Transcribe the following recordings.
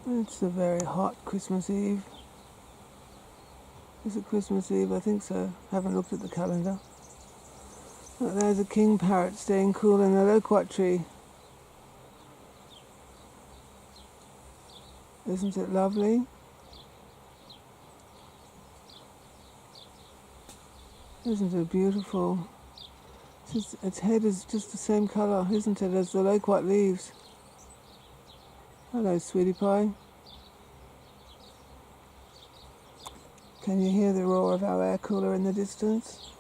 It's a very hot Christmas Eve. Is it Christmas Eve? I think so. Haven't looked at the calendar. But there's a king-parrot staying cool in a loquat tree. Isn't it lovely? Isn't it beautiful? Its head is just the same colour, isn't it, as the loquat leaves. Hello, sweetie pie. Can you hear the roar of our air cooler in the distance?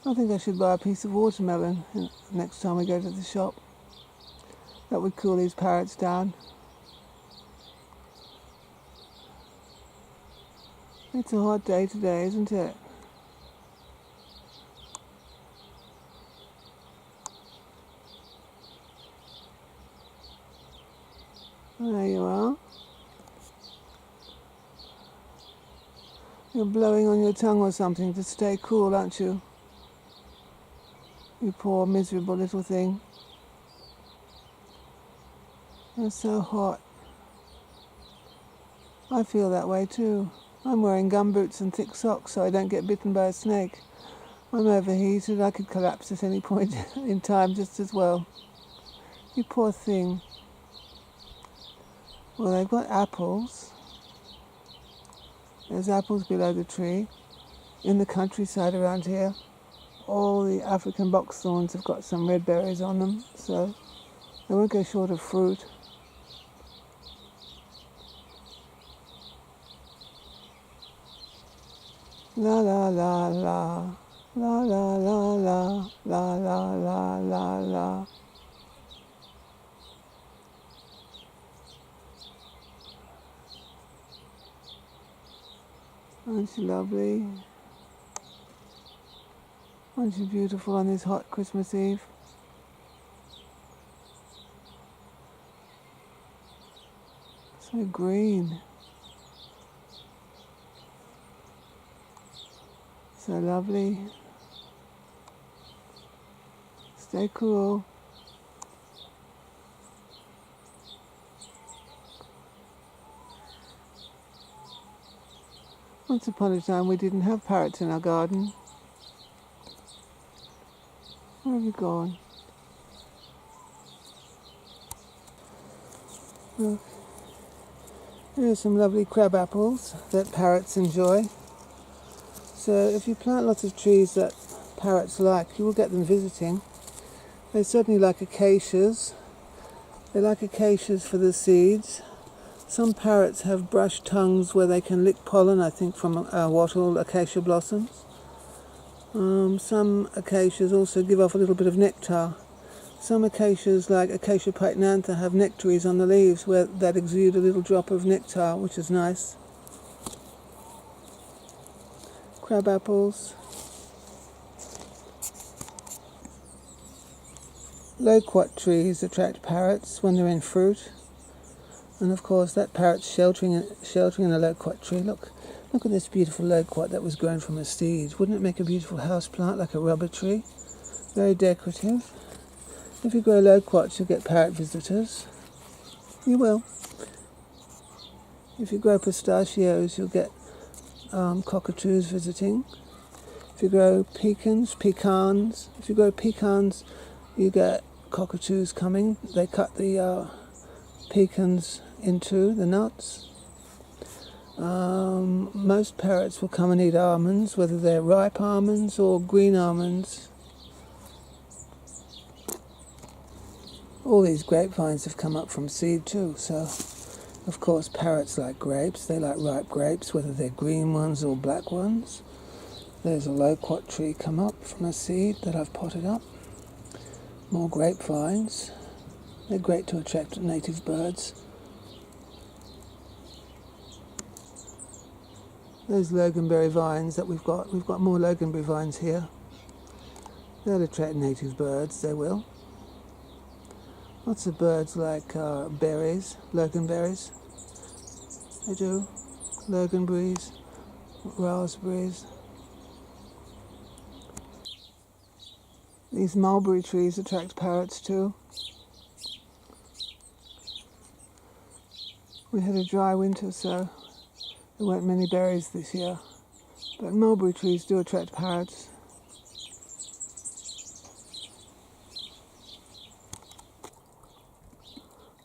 I think I should buy a piece of watermelon next time we go to the shop. That would cool these parrots down. It's a hot day today, isn't it? There you are. You're blowing on your tongue or something to stay cool, aren't you? You poor miserable little thing. You're so hot. I feel that way too. I'm wearing gumboots and thick socks so I don't get bitten by a snake. I'm overheated. I could collapse at any point in time just as well. You poor thing. Well, they've got apples. There's apples below the tree. In the countryside around here, all the African box thorns have got some red berries on them, so they won't go short of fruit. La la la la, la la la la, la la la la la. Aren't you lovely? Aren't you beautiful on this hot Christmas Eve? So green. So lovely. Stay cool. Once upon a time we didn't have parrots in our garden. Where have you gone? Look. Here are some lovely crab apples that parrots enjoy. So if you plant lots of trees that parrots like, you will get them visiting. They certainly like acacias. They like acacias for the seeds. Some parrots have brush tongues where they can lick pollen, I think, from wattle acacia blossoms. Some acacias also give off a little bit of nectar. Some acacias, like Acacia pycnantha, have nectaries on the leaves that exude a little drop of nectar, which is nice. Crab apples. Loquat trees attract parrots when they're in fruit. And of course that parrot's sheltering in a loquat tree. Look at this beautiful loquat that was grown from a seed. Wouldn't it make a beautiful house plant, like a rubber tree? Very decorative. If you grow loquats, you'll get parrot visitors. You will. If you grow pistachios, you'll get cockatoos visiting. If you grow pecans, if you grow pecans, you get cockatoos coming. They cut the pecans into the nuts. Most parrots will come and eat almonds, whether they're ripe almonds or green almonds. All these grapevines have come up from seed too, so of course parrots like grapes. They like ripe grapes, whether they're green ones or black ones. There's a loquat tree come up from a seed that I've potted up. More grapevines. They're great to attract native birds. Those loganberry vines that we've got more loganberry vines here. They'll attract native birds, they will. Lots of birds like berries, loganberries. They do. Loganberries, raspberries. These mulberry trees attract parrots too. We had a dry winter, so there weren't many berries this year. But mulberry trees do attract parrots.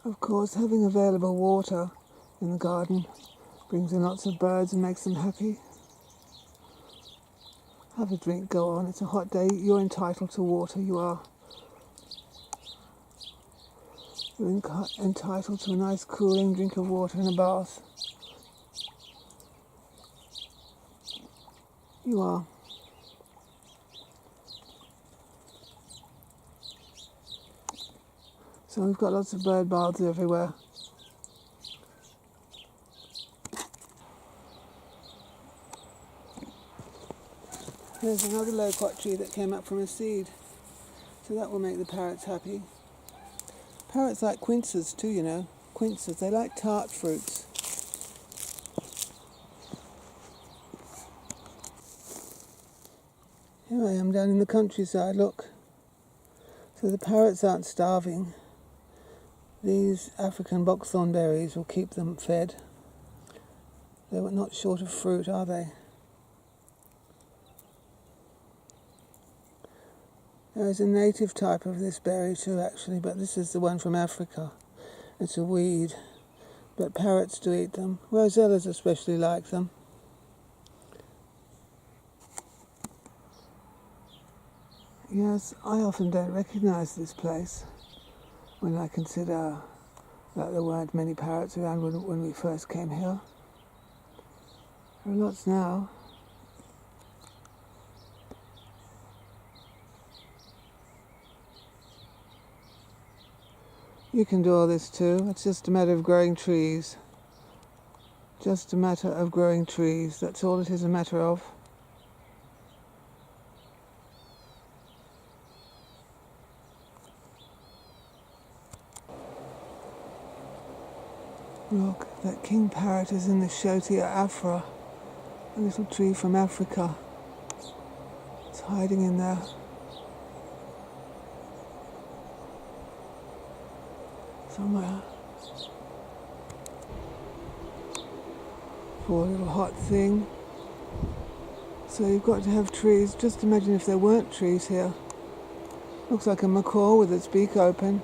Of course, having available water in the garden brings in lots of birds and makes them happy. Have a drink, go on. It's a hot day. You're entitled to water, you are. You're entitled to a nice cooling drink of water in a bath. You are. So we've got lots of bird baths everywhere. There's another loquat tree that came up from a seed. So that will make the parrots happy. Parrots like quinces too, you know. Quinces, they like tart fruits. Here I am down in the countryside, look. So the parrots aren't starving. These African boxthorn berries will keep them fed. They're not short of fruit, are they? There is a native type of this berry too, actually, but this is the one from Africa. It's a weed, but parrots do eat them. Rosellas especially like them. Yes, I often don't recognise this place when I consider that there weren't many parrots around when we first came here. There are lots now. You can do all this too. It's just a matter of growing trees. Just a matter of growing trees. That's all it is a matter of. Look, that king-parrot is in the Schotia afra, a little tree from Africa. It's hiding in there. Somewhere. Poor little hot thing. So you've got to have trees. Just imagine if there weren't trees here. Looks like a macaw with its beak open.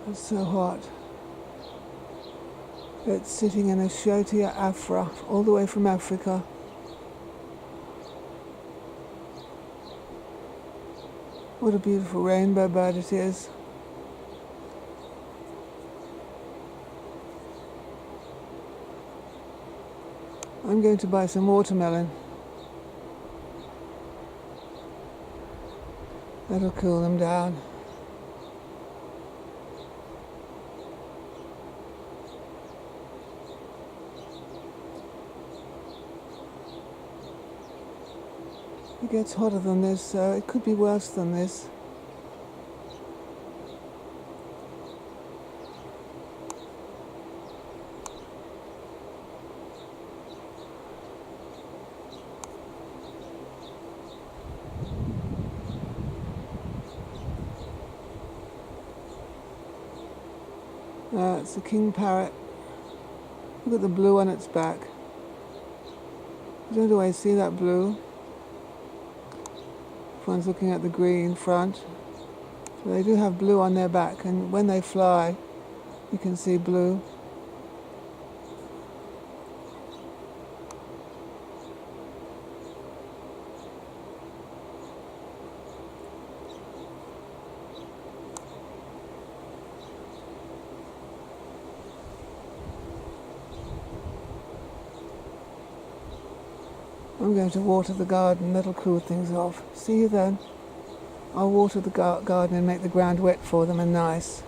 It's so hot. It's sitting in a Schotia afra, all the way from Africa. What a beautiful rainbow bird it is. I'm going to buy some watermelon. That'll cool them down. It gets hotter than this, so it could be worse than this. It's a king-parrot. Look at the blue on its back. You don't always see that blue. Everyone's looking at the green front. So they do have blue on their back, and when they fly, you can see blue. I'm going to water the garden. That'll cool things off. See you then. I'll water the garden and make the ground wet for them and nice.